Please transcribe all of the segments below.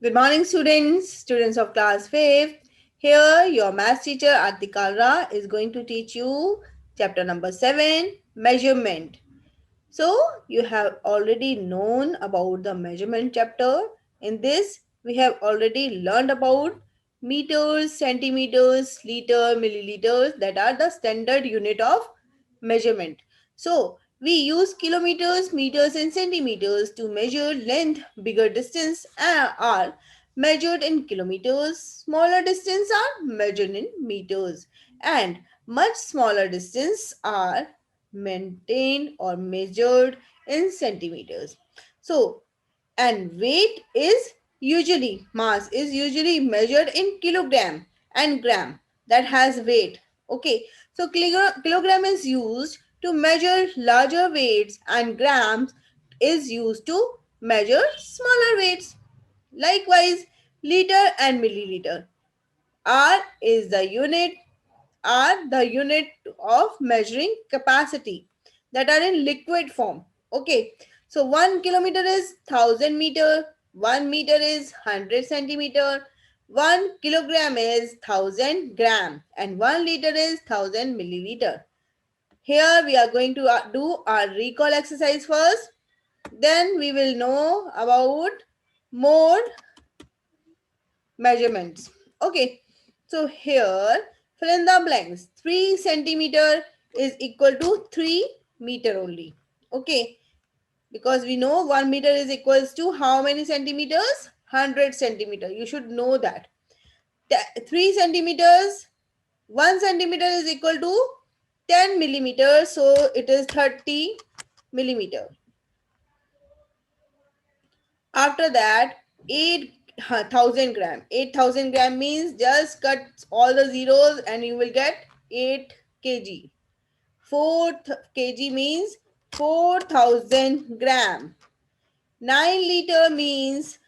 Good morning, students of class 5th. Here, your math teacher Aarti Kalra is going to teach you chapter number 7, measurement. So, you have already known about the measurement chapter. In this, we have already learned about meters, centimeters, liter, milliliters, that are the standard unit of measurement. So, we use kilometers, meters, and centimeters to measure length. Bigger distance are measured in kilometers, smaller distance are measured in meters, and much smaller distance are maintained or measured in centimeters. So, and weight is usually, mass is usually measured in kilogram and gram, that has weight. Okay, so kilogram is used to measure larger weights and grams is used to measure smaller weights. Likewise, liter and milliliter. R is the unit are the unit of measuring capacity that are in liquid form. Okay, so 1 kilometer is 1000 meter, 1 meter is 100 centimeter, 1 kilogram is 1000 gram, and 1 liter is 1000 milliliter. Here we are going to do our recall exercise first, then we will know about more measurements. Okay, so here fill in the blanks. 3 centimeter is equal to 3 meter only. Okay, because we know 1 meter is equals to how many centimeters? 100 centimeter. You should know that. 3 centimeters, 1 centimeter is equal to 10 millimeters. So it is 30 millimeter. After that, 8,000 gram. 8,000 gram means just cut all the zeros and you will get 8 kg. 4 kg means 4,000 gram. 9 liter means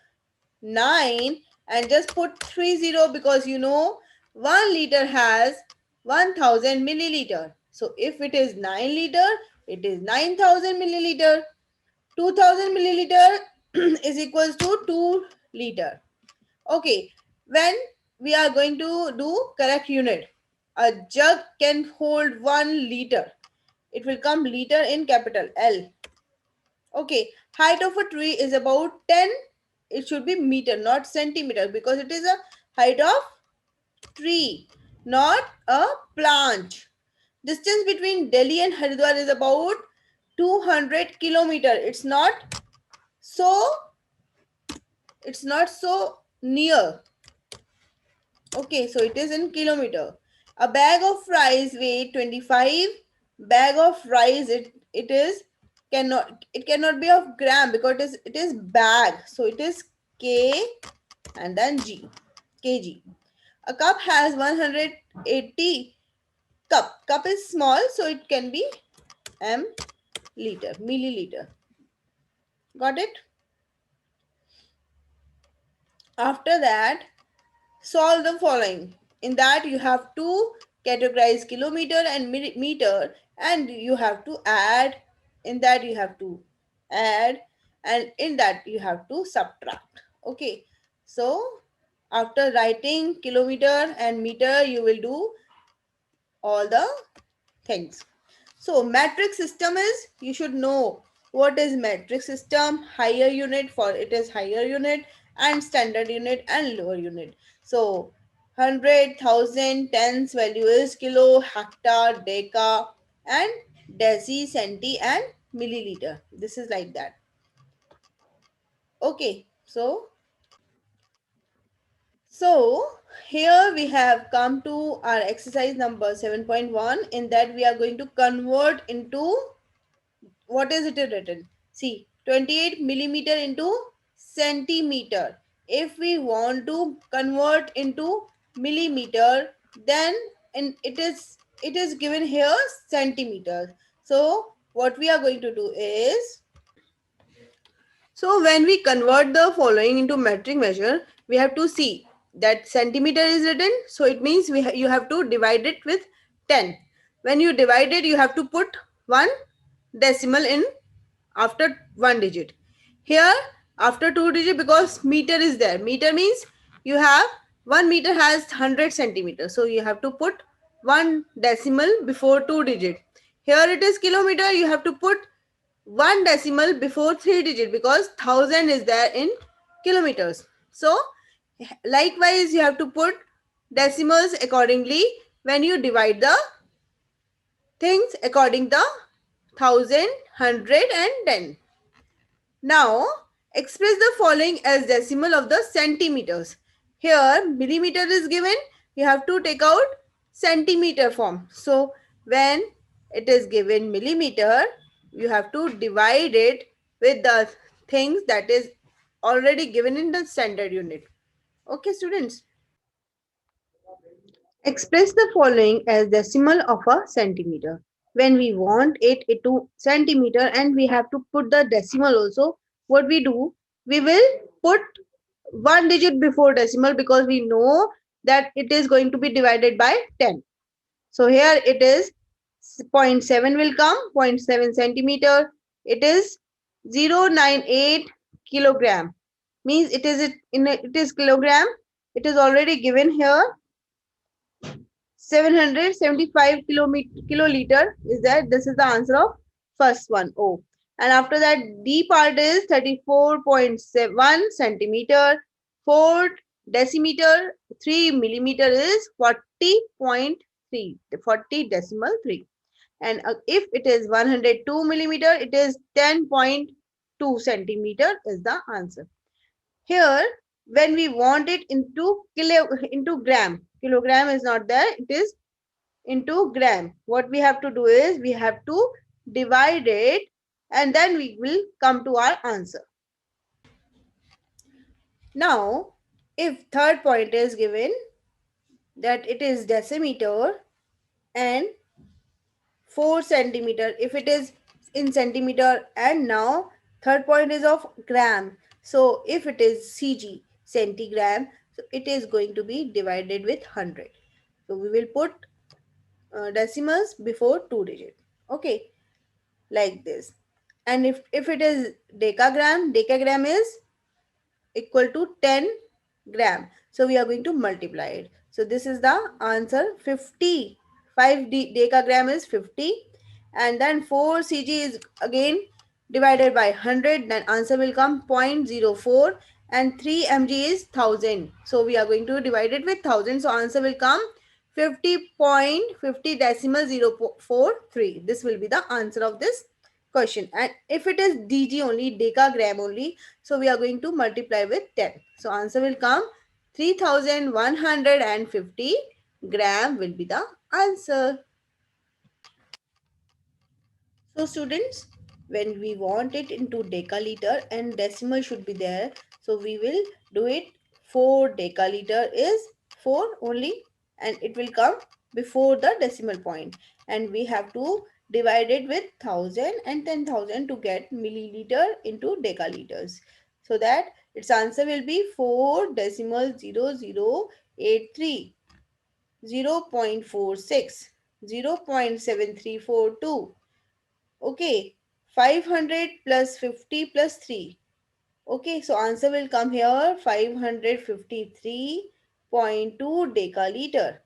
9 and just put 30 because you know 1 liter has 1000 milliliter. So if it is 9 liter, it is 9000 milliliter. 2000 milliliter is equals to 2 liter. Okay, when we are going to do correct unit, a jug can hold 1 liter. It will come liter in capital L. Okay, height of a tree is about 10. It should be meter, not centimeter, because it is a height of tree, not a plant. Distance between Delhi and Haridwar is about 200 kilometer. So it's not so near. Okay, so it is in kilometer. A bag of rice weight 25. Bag of rice it cannot be of gram because it is bag. So it is K and then G. Kg. A cup has 180 cup. Cup is small, so it can be M liter, milliliter. Got it? After that, solve the following. In that you have to categorize kilometer and meter, and you have to add. In that you have to add, and in that you have to subtract. Okay, so after writing kilometer and meter, you will do all the things. So metric system is, you should know what is metric system. Higher unit, for it is higher unit, and standard unit and lower unit. So 100, 1000, tens value is kilo, hectare, deca, and deci, centi, and milliliter. This is like that. Okay, so here we have come to our exercise number 7.1. In that we are going to convert into, what is it written? See, 28 millimeter into centimeter. If we want to convert into millimeter, then it is given here centimeters. So what we are going to do is, so when we convert the following into metric measure, we have to see that centimeter is written. So it means you have to divide it with 10. When you divide it, you have to put one decimal in after one digit. Here after 2 digit, because meter is there. Meter means you have 1 meter has 100 centimeters. So you have to put one decimal before 2 digit. Here it is kilometer. You have to put one decimal before 3 digit because 1000 is there in kilometers. So likewise, you have to put decimals accordingly when you divide the things according the thousand, hundred, and ten. Now, express the following as decimal of the centimeters. Here, millimeter is given. You have to take out centimeter form. So, when it is given millimeter, you have to divide it with the things that is already given in the standard unit. Okay, students. Express the following as decimal of a centimeter. When we want it into centimeter and we have to put the decimal also, what we do? We will put one digit before decimal because we know that it is going to be divided by 10. So here it is zero point 0.7 will come, zero point 0.7 centimeter. It is 098 kilogram. Means it is kilogram. It is already given here 775 kiloliter is that. This is the answer of first one. O. And after that, D part is 34.1 centimeter. Fourth decimeter, 3 millimeter is 40.3, 40 decimal 3. And if it is 102 millimeter, it is 10.2 centimeter is the answer. Here, when we want it into gram, kilogram is not there, it is into gram. What we have to do is we have to divide it and then we will come to our answer. Now, if third point is given that it is decimeter and 4 centimeter, if it is in centimeter, and now third point is of gram. So if it is cg, centigram, so it is going to be divided with 100. So we will put decimals before 2 digit. Okay, like this. And if it is decagram, decagram is equal to 10 gram. So we are going to multiply it. So this is the answer 50. 5 decagram is 50. And then 4 cg is again divided by 100. Then answer will come 0.04. And 3 mg is 1000. So we are going to divide it with 1000. So answer will come 50.50 decimal 043. This will be the answer of this question. And if it is dg only, decagram only, so we are going to multiply with 10. So answer will come 3150 gram will be the answer. So students, when we want it into decaliter and decimal should be there, so we will do it. 4 decaliter is 4 only and it will come before the decimal point, and we have to divide it with 1000 and 10,000 to get milliliter into decaliters. So that its answer will be 4 decimal 0083, 0.46, 0.7342. Okay, 500 plus 50 plus 3. Okay, so answer will come here 553.2 decaliter.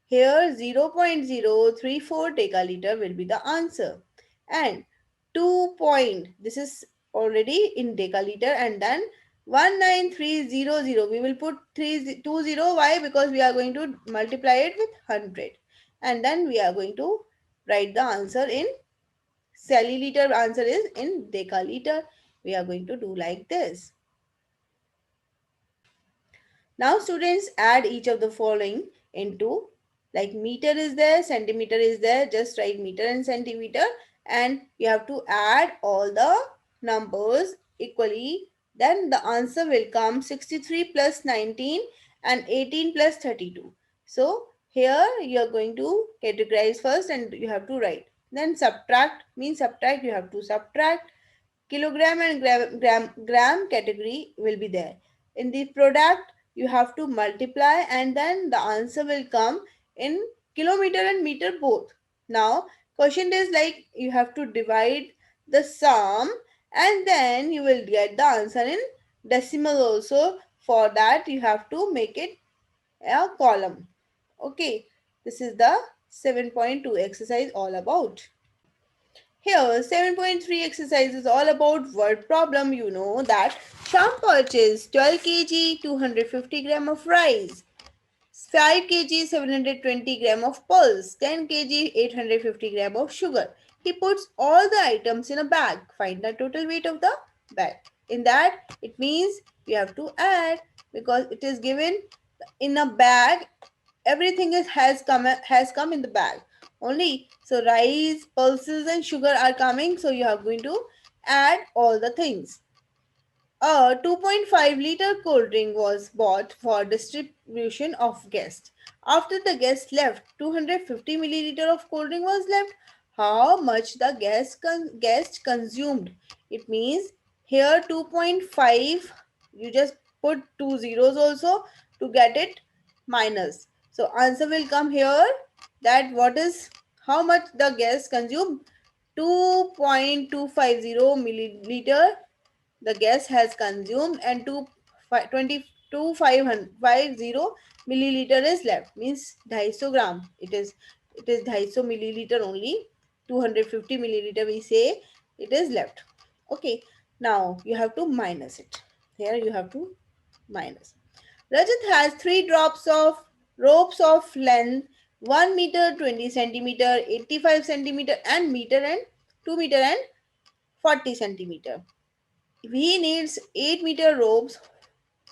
Here 0.034 decaliter will be the answer. And 2 point, this is already in decaliter, and then 19300. We will put 320. Why? Because we are going to multiply it with 100. And then we are going to write the answer in Celiliter. Answer is in decaliter. We are going to do like this. Now students, add each of the following into, like meter is there, centimeter is there, just write meter and centimeter, and you have to add all the numbers equally. Then the answer will come 63 plus 19 and 18 plus 32. So here you are going to categorize first and you have to write. Then subtract means subtract, you have to subtract. Kilogram and gram category will be there. In the product, you have to multiply and then the answer will come in kilometer and meter both. Now, question is like you have to divide the sum and then you will get the answer in decimal also. For that you have to make it a column. Okay, this is the 7.2 exercise all about. Here, 7.3 exercise is all about word problem. You know that Sham purchased 12 kg 250 gram of rice, 5 kg 720 gram of pulse, 10 kg 850 gram of sugar. He puts all the items in a bag. Find the total weight of the bag. In that, it means you have to add, because it is given in a bag. Everything has come in the bag only. So rice, pulses, and sugar are coming. So you are going to add all the things. A 2.5-liter cold drink was bought for distribution of guests. After the guest left, 250 milliliter of cold drink was left. How much the guest consumed? It means here 2.5, you just put two zeros also to get it minus. So answer will come here, that what is how much the guest consumed. 2.250 milliliter the guest has consumed, and 550 milliliter is left, means 250 gram. It is 250 milliliter only. 250 milliliter we say it is left. Okay, now you have to minus it. Here you have to minus. Rajat has three drops of ropes of length 1 meter, 20 centimeter, 85 centimeter, and meter, and 2 meter and 40 centimeter. He needs 8-meter ropes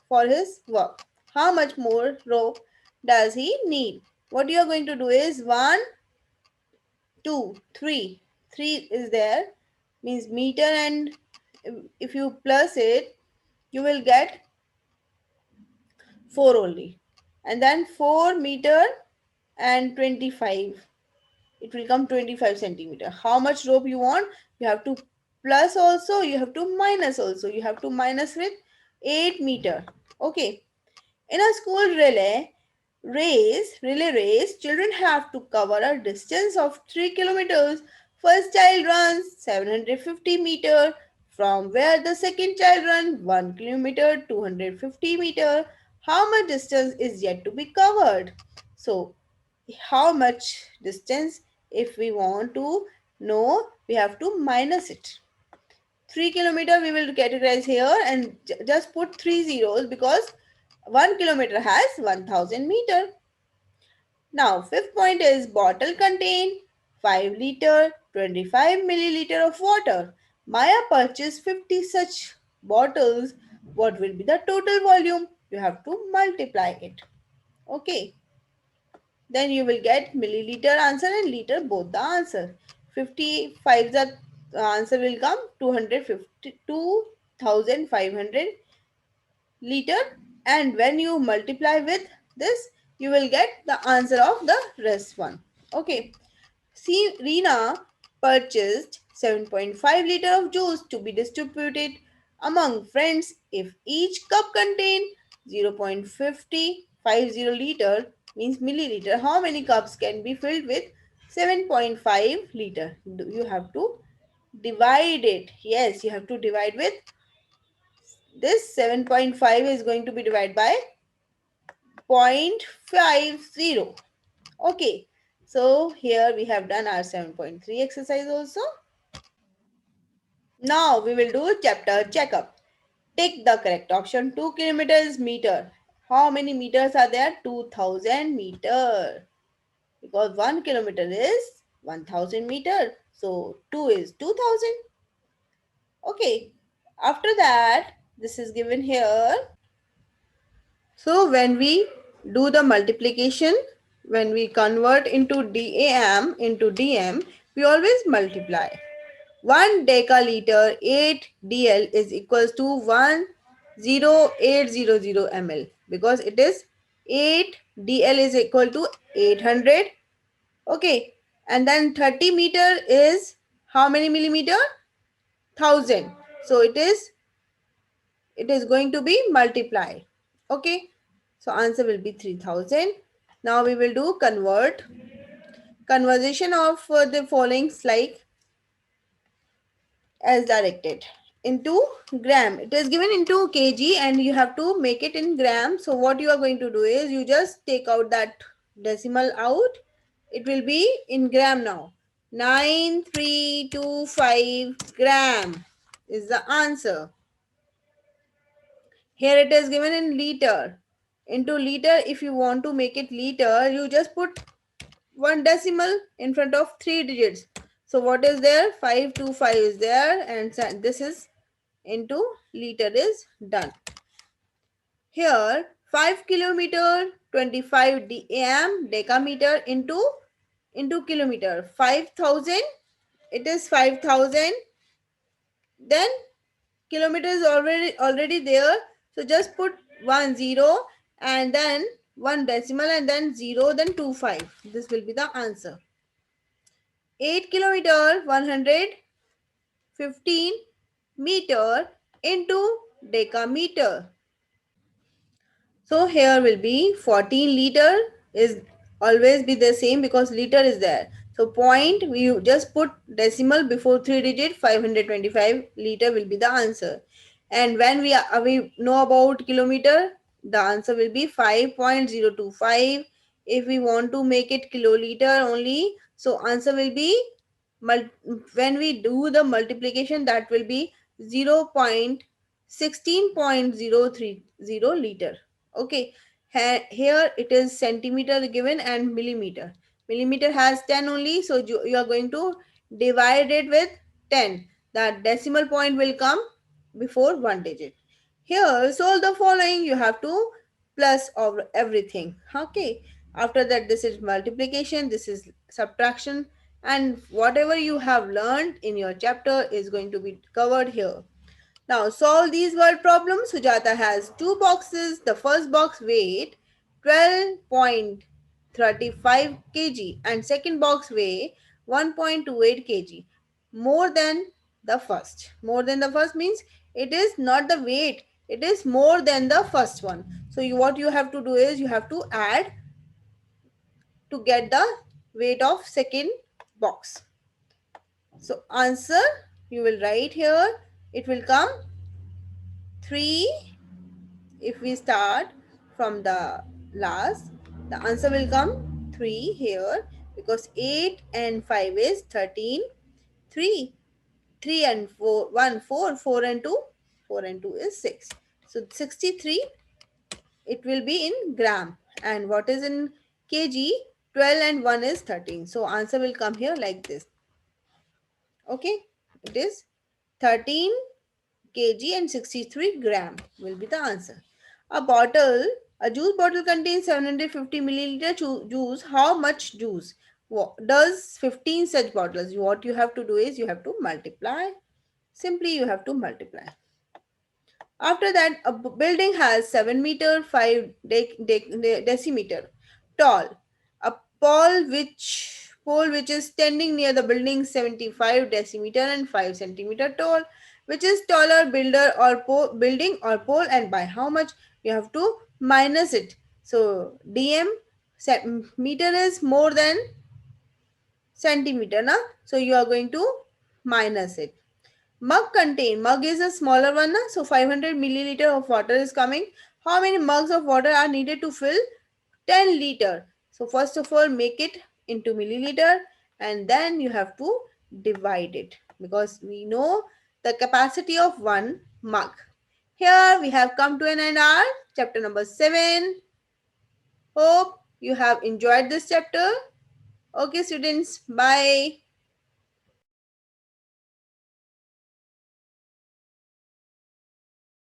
for his work. How much more rope does he need? What you are going to do is 1, 2, 3. 3 is there, means meter, and if you plus it, you will get 4 only. And then 4 meter and 25. It will come 25 centimeter. How much rope you want? You have to plus also, you have to minus also. You have to minus with 8 meter. Okay. In a school relay race, children have to cover a distance of 3 kilometers. First child runs 750 meter, from where the second child runs 1 kilometer 250 meter. How much distance is yet to be covered? So, how much distance, if we want to know, we have to minus it. 3 kilometer we will categorize here, and just put three zeros, because 1 kilometer has 1000 meter. Now fifth point is bottle contain 5 liter 25 milliliter of water. Maya purchased 50 such bottles. What will be the total volume? You have to multiply it. Okay. Then you will get milliliter answer and liter both the answer. 55 the answer will come 252,500 liter, and when you multiply with this, you will get the answer of the rest one. Okay. See, Reena purchased 7.5 liter of juice to be distributed among friends. If each cup contained 0.50 liter, means milliliter, how many cups can be filled with 7.5 liter? You have to divide it. Yes, you have to divide with this. 7.5 is going to be divided by 0.50. Okay, so here we have done our 7.3 exercise also. Now we will do chapter checkup. Take the correct option. 2 kilometers meter. How many meters are there? 2000 meter. Because 1 kilometer is 1000 meter. So 2 is 2000. Okay. After that, this is given here. So when we do the multiplication, when we convert into DAM into DM, we always multiply. 1 decaliter 8 DL is equals to 10800 ml, because it is 8 DL is equal to 800. Okay. And then 30 meter is how many millimeter? 1000. So it is going to be multiplied. Okay. So answer will be 3000. Now we will do conversion of the followings like as directed. into gram. It is given into kg and you have to make it in gram. So what you are going to do is you just take out that decimal out. It will be in gram now. 9325 gram is the answer. Here it is given in liter. Into liter, if you want to make it liter, you just put one decimal in front of three digits. So what is there? 525 is there, and this is into liter is done. Here 5 kilometer 25 dam decameter into kilometer. 5000, it is 5000. Then kilometer is already there, so just put 10 and then one decimal and then 0, then 25. This will be the answer. 8 kilometer 115 meter into decameter. So here will be 14 liter is always be the same because liter is there. So point, we just put decimal before 3 digit, 525 liter will be the answer. And when we know about kilometer, the answer will be 5.025. If we want to make it kiloliter only, so answer will be, when we do the multiplication, that will be 0.16.030 liter. Okay, here it is centimeter given and millimeter. Millimeter has 10 only, so you are going to divide it with 10. That decimal point will come before one digit. Here, solve the following. You have to plus of everything. Okay, after that, this is multiplication, this is subtraction, and whatever you have learned in your chapter is going to be covered here. Now solve these word problems. Sujata has two boxes. The first box weight 12.35 kg and second box weigh 1.28 kg. More than the first. More than the first means it is not the weight. It is more than the first one. So what you have to do is you have to add to get the weight of second box. So answer you will write here. It will come 3. If we start from the last, the answer will come 3 here, because 8 and 5 is 13. 3. 3 and 4, 1, 4, 4 and 2, 4 and 2 is 6. So 63, it will be in gram. And what is in kg? 12 and 1 is 13. So answer will come here like this. Okay, it is 13 kg and 63 gram will be the answer. A bottle, a juice bottle contains 750 milliliter juice. How much juice does 15 such bottles? What you have to do is you have to multiply. Simply you have to multiply. After that, a building has 7 meter 5 decimeter tall. A pole which is standing near the building 75 decimeter and 5 centimeter tall. Which is taller, building or pole, and by how much you have to minus it. So dm meter is more than centimeter, na? So you are going to minus it. Mug is a smaller one, na? So 500 milliliter of water is coming. How many mugs of water are needed to fill 10 liter? So first of all, make it into milliliter and then you have to divide it, because we know the capacity of one mug. Here we have come to an end our chapter number 7. Hope you have enjoyed this chapter. Okay students, bye.